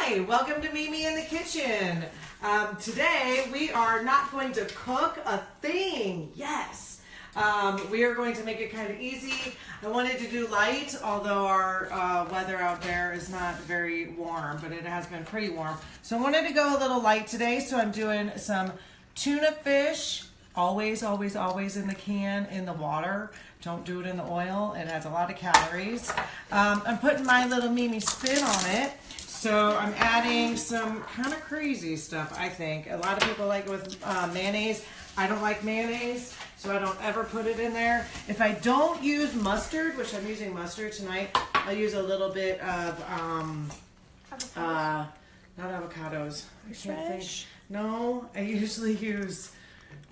Hi, welcome to Mimi in the Kitchen. Today we are not going to cook a thing. Yes. We are going to make it kind of easy. I wanted to do light, although our weather out there is not very warm, but it has been pretty warm. So I wanted to go a little light today, so I'm doing some tuna fish. Always, always, always in the can, in the water. Don't do it in the oil. It has a lot of calories. I'm putting my little Mimi spin on it. So I'm adding some kind of crazy stuff, I think. A lot of people like it with mayonnaise. I don't like mayonnaise, so I don't ever put it in there. If I don't use mustard, which I'm using mustard tonight, I'll use a little bit of, not avocados. I can't think. No, I usually use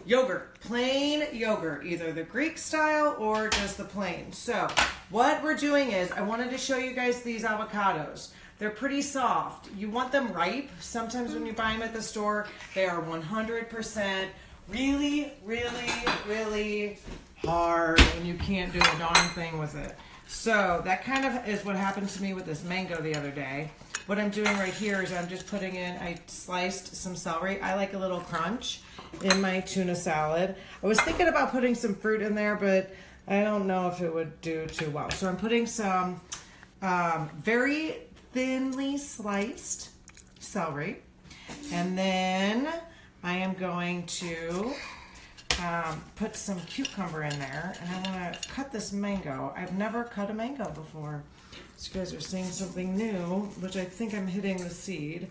yogurt, plain yogurt, either the Greek style or just the plain. So what we're doing is, I wanted to show you guys these avocados. They're pretty soft. You want them ripe. Sometimes when you buy them at the store, they are 100% really, really, really hard and you can't do a darn thing with it. So that kind of is what happened to me with this mango the other day. What I'm doing right here is I'm just putting in, I sliced some celery. I like a little crunch in my tuna salad. I was thinking about putting some fruit in there, but I don't know if it would do too well. So I'm putting some very thinly sliced celery. And then I am going to put some cucumber in there. And I'm going to cut this mango. I've never cut a mango before. So you guys are seeing something new, which I think I'm hitting the seed,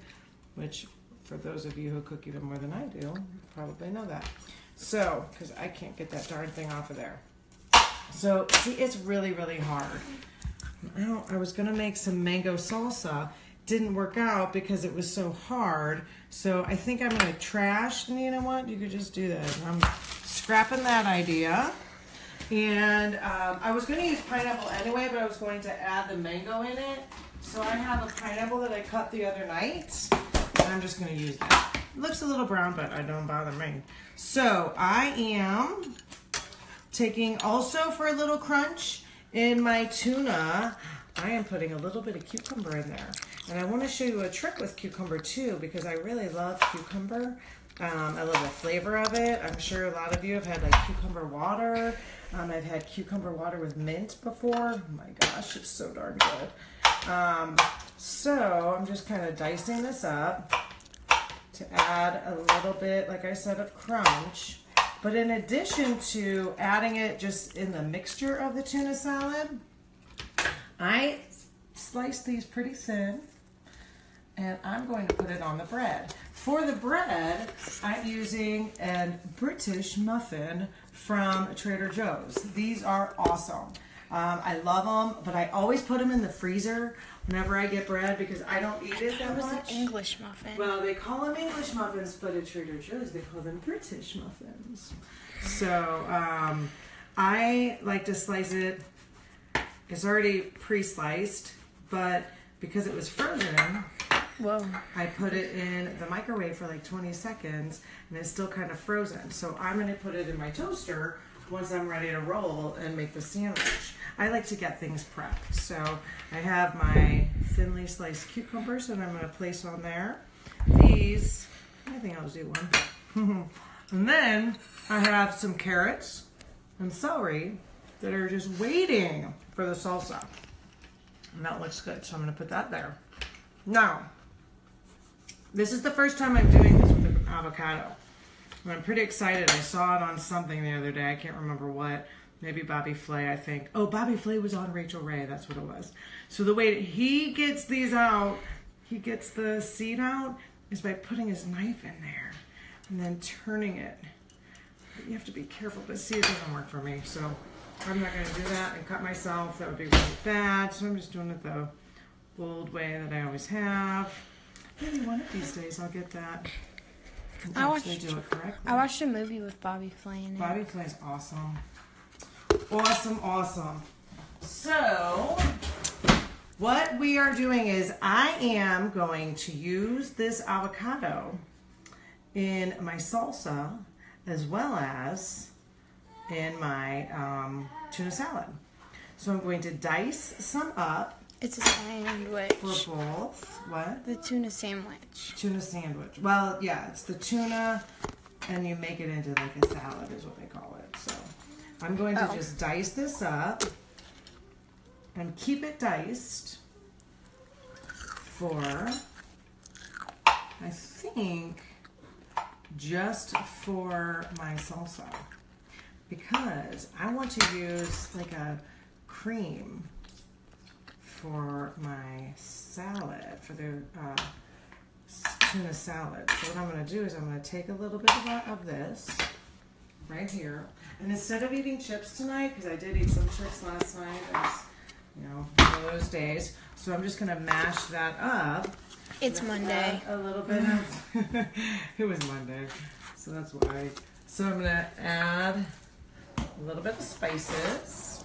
which for those of you who cook even more than I do, probably know that. So, because I can't get that darn thing off of there. So, see, it's really, really hard. I was going to make some mango salsa. Didn't work out because it was so hard. So I think I'm going to trash, and you know what? You could just do that. I'm scrapping that idea. And I was going to use pineapple anyway, but I was going to add the mango in it. So I have a pineapple that I cut the other night. And I'm just going to use that. It looks a little brown, but I don't bother me. So I am taking, also for a little crunch, in my tuna, I am putting a little bit of cucumber in there. And I want to show you a trick with cucumber too, because I really love cucumber. I love the flavor of it. I'm sure a lot of you have had like cucumber water. I've had cucumber water with mint before. Oh my gosh, it's so darn good. So I'm just kind of dicing this up to add a little bit, like I said, of crunch. But in addition to adding it just in the mixture of the tuna salad, I sliced these pretty thin and I'm going to put it on the bread. For the bread, I'm using a British muffin from Trader Joe's. These are awesome. I love them, but I always put them in the freezer whenever I get bread because I don't eat it that much. An English muffin. Well, they call them English muffins, but at Trader Joe's they call them British muffins. So I like to slice it. It's already pre-sliced, but because it was frozen, whoa, I put it in the microwave for like 20 seconds, and it's still kind of frozen. So I'm going to put it in my toaster once I'm ready to roll and make the sandwich. I like to get things prepped. So I have my thinly sliced cucumbers that I'm going to place on there. These, I think I'll do one. And then I have some carrots and celery that are just waiting for the salsa. And that looks good, so I'm going to put that there. Now, this is the first time I'm doing this with an avocado. And I'm pretty excited. I saw it on something the other day. I can't remember what. Maybe Bobby Flay, I think. Oh, Bobby Flay was on Rachel Ray. That's what it was. So the way that he gets these out, he gets the seed out, is by putting his knife in there and then turning it. But you have to be careful. But see, it doesn't work for me. So I'm not going to do that and cut myself. That would be really bad. So I'm just doing it the old way that I always have. Maybe one of these days I'll get that. I watched a movie with Bobby Flay in it. Bobby Flay's awesome. Awesome, awesome. So, what we are doing is I am going to use this avocado in my salsa as well as in my tuna salad. So I'm going to dice some up It's a sandwich. For both. What? The tuna sandwich. Tuna sandwich. Well, yeah, it's the tuna, and you make it into like a salad is what they call it. So I'm going to just dice this up and keep it diced for, I think, just for my salsa. Because I want to use like a cream for my salad, for the tuna salad. So what I'm going to do is I'm going to take a little bit of this right here. And instead of eating chips tonight, because I did eat some chips last night, it's, you know, one of those days. So I'm just going to mash that up. It's Monday. A little bit of, it was Monday, so that's why. So I'm going to add a little bit of spices.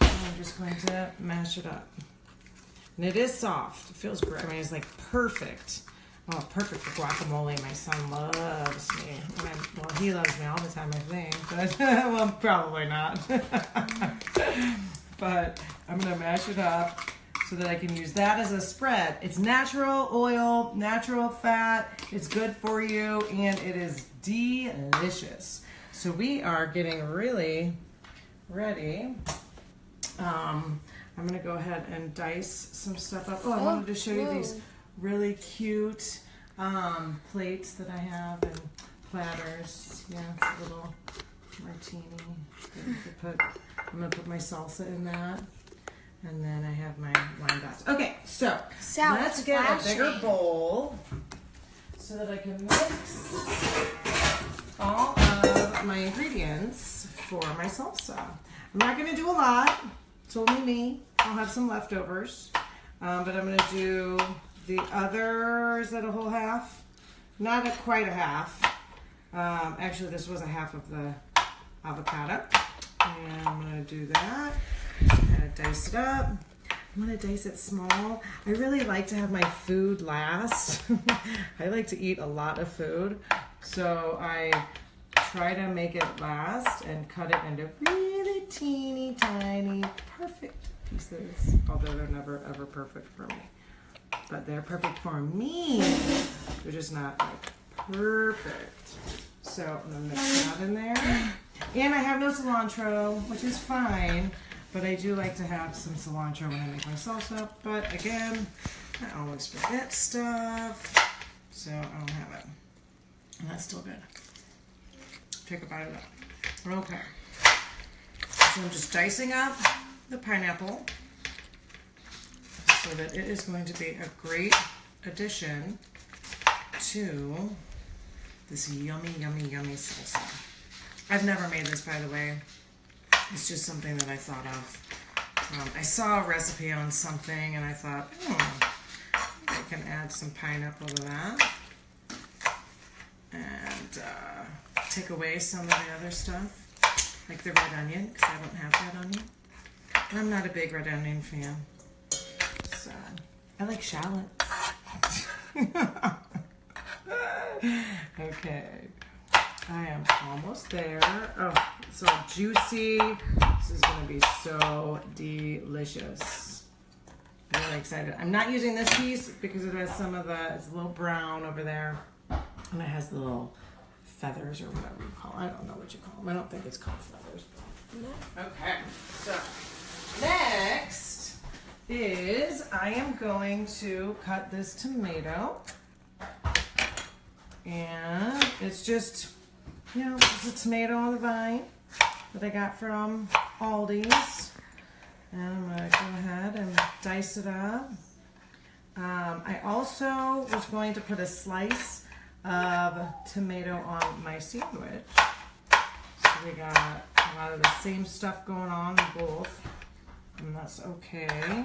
And I'm just going to mash it up. And it is soft. It feels great. I mean, it's like perfect. Oh, perfect for guacamole. My son loves me. Well, he loves me all the time, I think. But, well, probably not. But I'm going to mash it up so that I can use that as a spread. It's natural oil, natural fat. It's good for you, and it is delicious. So we are getting really ready. I'm going to go ahead and dice some stuff up. Oh, I wanted to show you these really cute plates that I have and platters. Yeah, it's a little martini. I'm going to put my salsa in that. And then I have my wine glass. Okay, so let's get a bigger bowl so that I can mix all of my ingredients for my salsa. I'm not going to do a lot. It's only me. I'll have some leftovers. But I'm going to do the other, is that a whole half? Not quite a half. Actually, this was a half of the avocado. And I'm going to do that. Kind of dice it up. I'm going to dice it small. I really like to have my food last. I like to eat a lot of food. So I try to make it last and cut it into really teeny tiny perfect pieces. Although they're never ever perfect for me. But they're perfect for me. They're just not like perfect. So I'm going to mix that in there. And I have no cilantro, which is fine. But I do like to have some cilantro when I make my salsa. But again, I always forget stuff. So I don't have it. And that's still good. Take a bite of that. Okay. So I'm just dicing up the pineapple so that it is going to be a great addition to this yummy, yummy, yummy salsa. I've never made this, by the way. It's just something that I thought of. I saw a recipe on something and I thought, I can add some pineapple to that. And take away some of the other stuff, like the red onion, because I don't have red onion. And I'm not a big red onion fan. So, I like shallots. Okay. I am almost there. Oh, it's so juicy. This is going to be so delicious. I'm really excited. I'm not using this piece because it has some of the, it's a little brown over there. And it has the little feathers or whatever you call it. I don't know what you call them. I don't think it's called feathers. Okay, so next is I am going to cut this tomato. And it's just, you know, it's a tomato on the vine that I got from Aldi's. And I'm going to go ahead and dice it up. I also was going to put a slice of tomato on my sandwich. So we got a lot of the same stuff going on in both. And that's okay.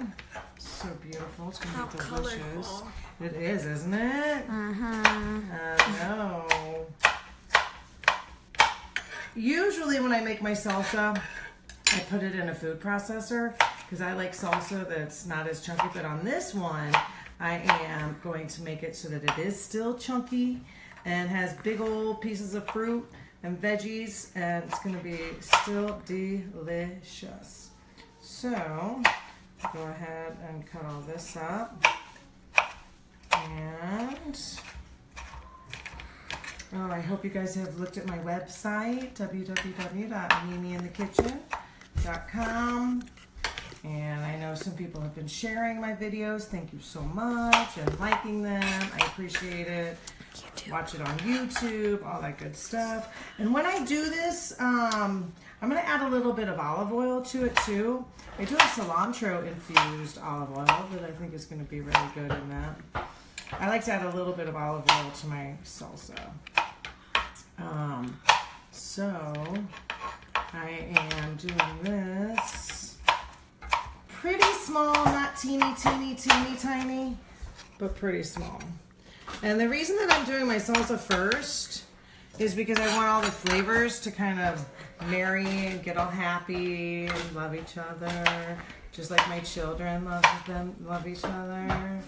So beautiful. It's going to be delicious. Colorful. It is, isn't it? I know. Usually when I make my salsa, I put it in a food processor because I like salsa that's not as chunky. But on this one, I am going to make it so that it is still chunky and has big old pieces of fruit and veggies, and it's going to be still delicious. So go ahead and cut all this up. And I hope you guys have looked at my website, www.mimiinthekitchen.com. And I know some people have been sharing my videos. Thank you so much, and liking them. I appreciate it. Watch it on YouTube, all that good stuff. And when I do this, I'm going to add a little bit of olive oil to it too. I do have cilantro infused olive oil that I think is going to be really good in that. I like to add a little bit of olive oil to my salsa. So I am doing this pretty small, not teeny tiny, but pretty small. And the reason that I'm doing my salsa first is because I want all the flavors to kind of marry and get all happy and love each other, just like my children love each other.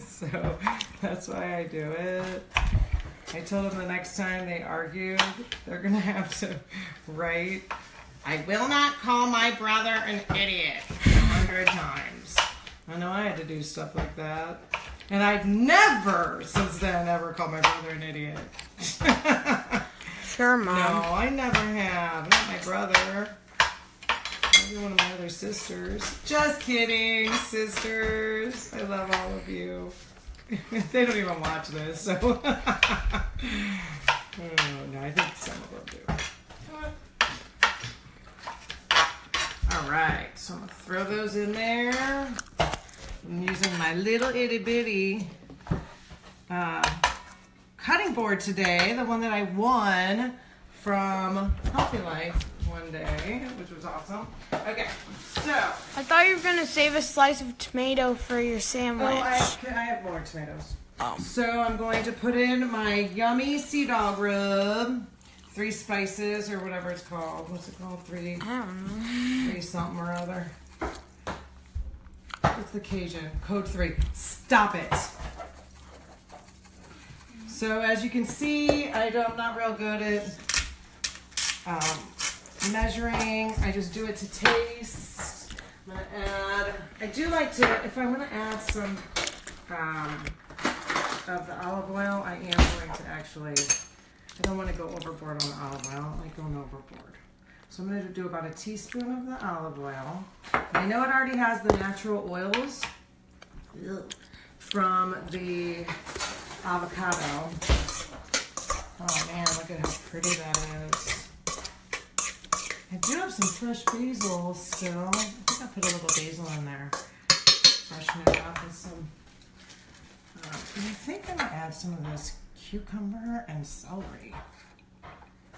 So that's why I do it. I told them the next time they argue, they're gonna have to write, "I will not call my brother an idiot," 100 times. I know I had to do stuff like that. And I've never, since then, ever called my brother an idiot. Sure, Mom. No, I never have. Not my brother. Maybe one of my other sisters. Just kidding, sisters. I love all of you. They don't even watch this, so. Oh, no, I think some of them do. All right, so I'm going to throw those in there. I'm using my little itty bitty cutting board today, the one that I won from Healthy Life one day, which was awesome. Okay, so. I thought you were going to save a slice of tomato for your sandwich. Oh, I have more tomatoes. Oh. So I'm going to put in my yummy sea dog rub. 3 spices or whatever it's called. What's it called? 3 something or other. It's the Cajun. Code 3. Stop it. So as you can see, I'm not real good at measuring. I just do it to taste. I'm going to add, I do like to, if I'm going to add some of the olive oil, I am going to actually, I don't want to go overboard on the olive oil. I don't like going overboard. So I'm going to do about a teaspoon of the olive oil. I know it already has the natural oils from the avocado. Oh man, look at how pretty that is. I do have some fresh basil still. I think I put a little basil in there. Freshen it up with some. I think I'm going to add some of this cucumber and celery.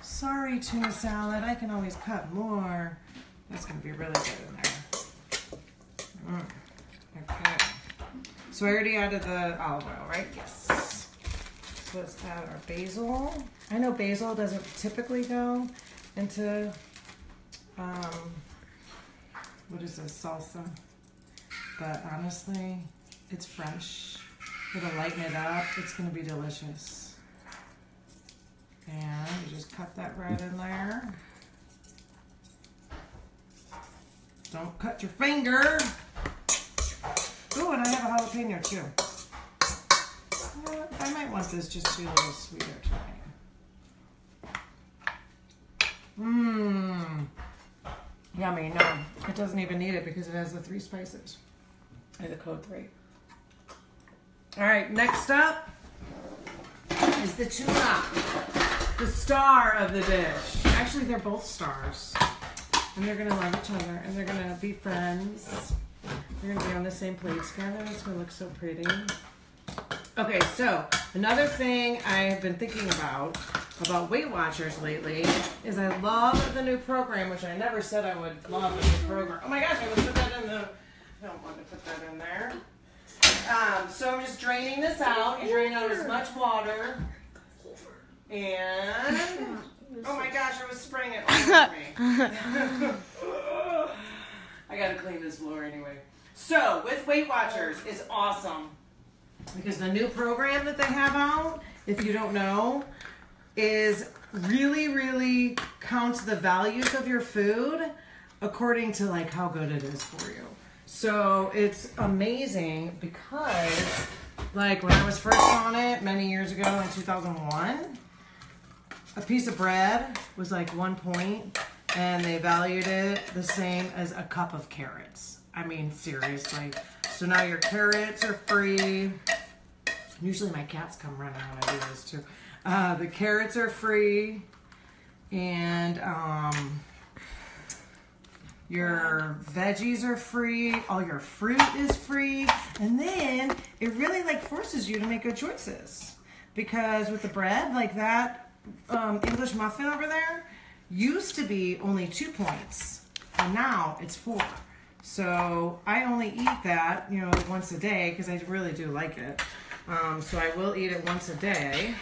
Sorry, tuna salad. I can always cut more. That's going to be really good in there. Okay. So I already added the olive oil, right? Yes. So let's add our basil. I know basil doesn't typically go into, what is this, salsa? But honestly, it's French. It'll lighten it up. It's going to be delicious. And you just cut that right in there. Don't cut your finger. Ooh, and I have a jalapeno too. I might want this just to be a little sweeter tonight. Yummy. No, it doesn't even need it because it has the 3 spices. And the code 3. All right, next up is the tuna, the star of the dish. Actually, they're both stars. And they're going to love each other, and they're going to be friends. They're going to be on the same plate together. It's going to look so pretty. Okay, so another thing I have been thinking about Weight Watchers lately is I love the new program, which I never said I would love the new program. Oh my gosh, I would put that in the, I don't want to put that in there. So I'm just draining this out. You drain out as much water. And, oh my gosh, I was spraying it all over me. I gotta clean this floor anyway. So, with Weight Watchers is awesome. Because the new program that they have out, if you don't know, is really, really counts the values of your food. according to like how good it is for you. So it's amazing because like when I was first on it many years ago in 2001, a piece of bread was like 1 point and they valued it the same as a cup of carrots. I mean, seriously. So now your carrots are free. Usually my cats come running when I do this too. The carrots are free, and your veggies are free. All your fruit is free, and then it really like forces you to make good choices, because with the bread, like that English muffin over there used to be only 2 points, and now it's 4. So I only eat that, you know, once a day because I really do like it. So I will eat it once a day.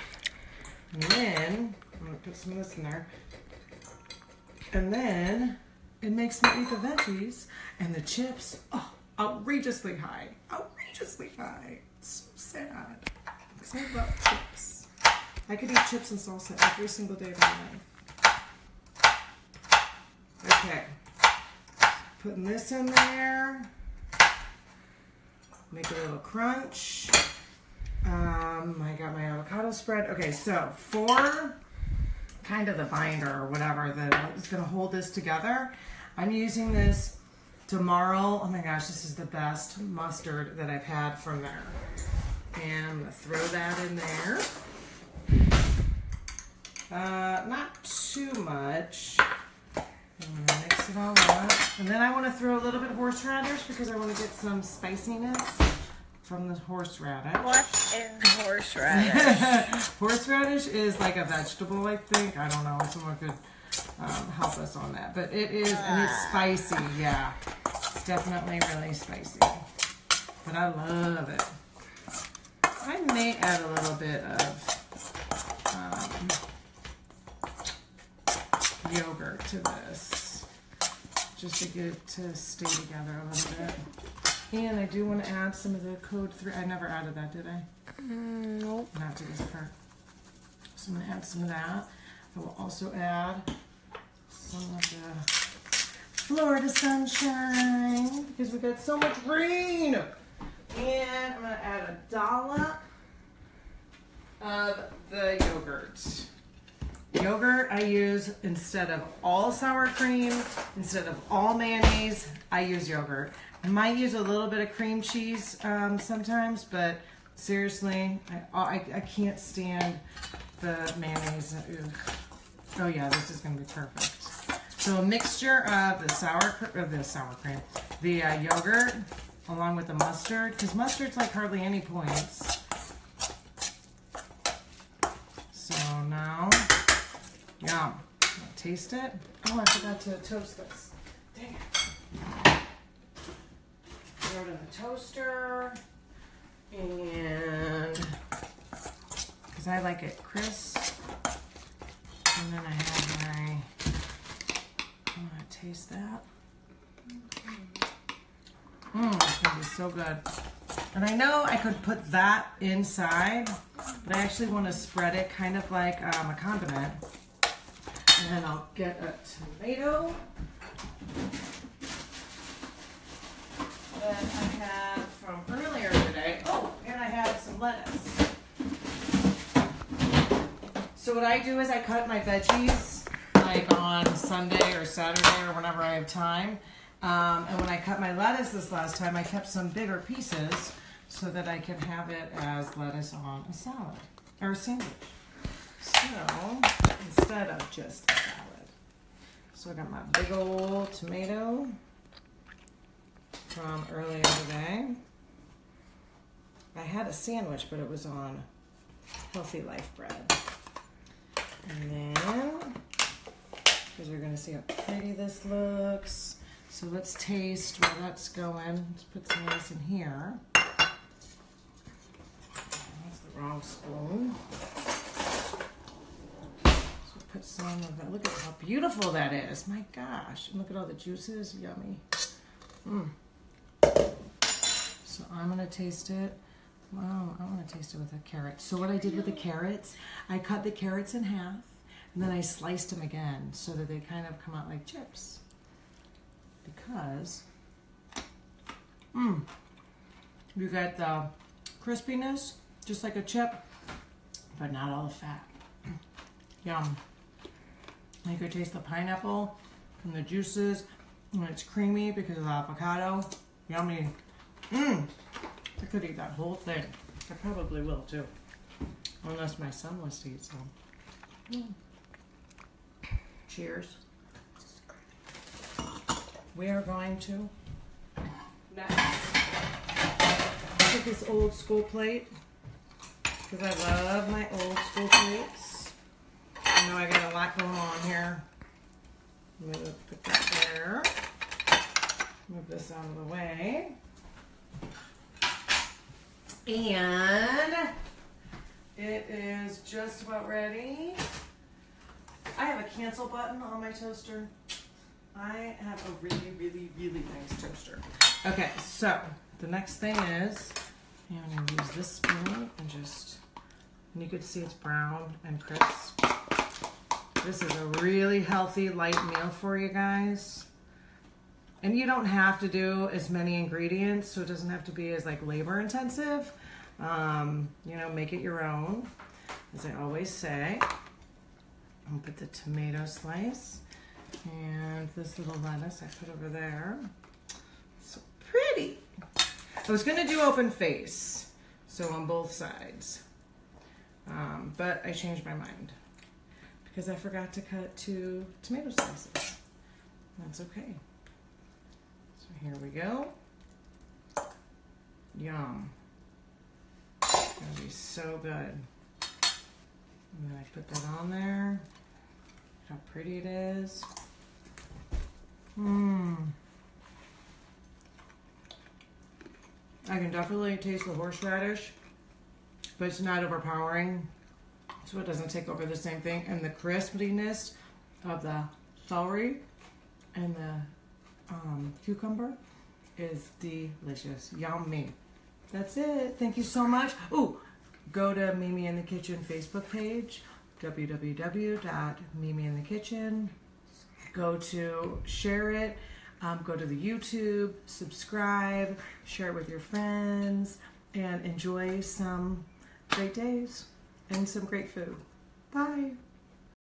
And then, I'm going to put some of this in there. And then it makes me eat the veggies and the chips. Oh, outrageously high. Outrageously high. It's so sad. Because I love chips. I could eat chips and salsa every single day of my life. Okay. Putting this in there. Make a little crunch. I got my avocado spread. Okay, so for kind of the binder or whatever that is going to hold this together, I'm using this tomorrow. Oh my gosh, this is the best mustard that I've had from there. And I'm going to throw that in there. Not too much. I'm going to mix it all up. And then I want to throw a little bit of horseradish because I want to get some spiciness from the horseradish. What is horseradish? Horseradish is like a vegetable, I think. I don't know. Someone could help us on that. But it is, and it's spicy, yeah. It's definitely really spicy. But I love it. I may add a little bit of yogurt to this, just to get it to stay together a little bit. And I do want to add some of the code 3. I never added that, did I? Nope. Not to this part. So I'm going to add some of that. I will also add some of the Florida sunshine because we got so much rain. And I'm going to add a dollop of the yogurt. Yogurt I use instead of all sour cream, instead of all mayonnaise, I use yogurt. I might use a little bit of cream cheese sometimes, but seriously, I can't stand the mayonnaise. Ugh. Oh yeah, this is going to be perfect. So a mixture of the sour cream, the yogurt, along with the mustard, because mustard's like hardly any points. So now, yum. Taste it. Oh, I forgot to toast this. Dang it. Throw it in the toaster, and because I like it crisp, and then I have my, I'm gonna taste that. It's gonna be so good. And I know I could put that inside, but I actually want to spread it kind of like a condiment. And then I'll get a tomato. That I had from earlier today. Oh, and I had some lettuce. So what I do is I cut my veggies like on Sunday or Saturday or whenever I have time. And when I cut my lettuce this last time, I kept some bigger pieces so that I can have it as lettuce on a salad or a sandwich. So instead of just a salad. So I got my big old tomato from earlier today. I had a sandwich, but it was on Healthy Life bread. And then, because we're going to see how pretty this looks. So let's taste while that's going. Let's put some of this in here. That's the wrong spoon. So put some of that. Look at how beautiful that is. My gosh. And look at all the juices. Yummy. So I'm going to taste it. Wow, I want to taste it with a carrot. So what I did with the carrots, I cut the carrots in half, and then I sliced them again so that they kind of come out like chips. because you get the crispiness, just like a chip, but not all the fat. Yum. You could taste the pineapple and the juices, and it's creamy because of the avocado. Yummy. I could eat that whole thing. I probably will too, unless my son wants to eat some. Cheers. We are going to next take this old school plate because I love my old school plates. I know I got a lot going on here. I'm going to put that there. Move this out of the way. And it is just about ready. I have a cancel button on my toaster. I have a really, really, really nice toaster. Okay, so the next thing is I'm going to use this spoon and just, and you can see it's brown and crisp. This is a really healthy, light meal for you guys. And you don't have to do as many ingredients, so it doesn't have to be as like labor intensive. You know, make it your own, as I always say. I'll put the tomato slice and this little lettuce I put over there. So pretty. I was gonna do open face, so on both sides, but I changed my mind because I forgot to cut 2 tomato slices. That's okay. So here we go. Yum. It's gonna be so good. And then I put that on there. How pretty it is. I can definitely taste the horseradish, but it's not overpowering, so it doesn't take over the same thing. And the crispiness of the celery and the cucumber is delicious. Yummy. That's it. Thank you so much. Ooh, go to Mimi in the Kitchen Facebook page, www.mimiinthekitchen. Go to share it. Go to the YouTube, subscribe, share it with your friends, and enjoy some great days and some great food. Bye.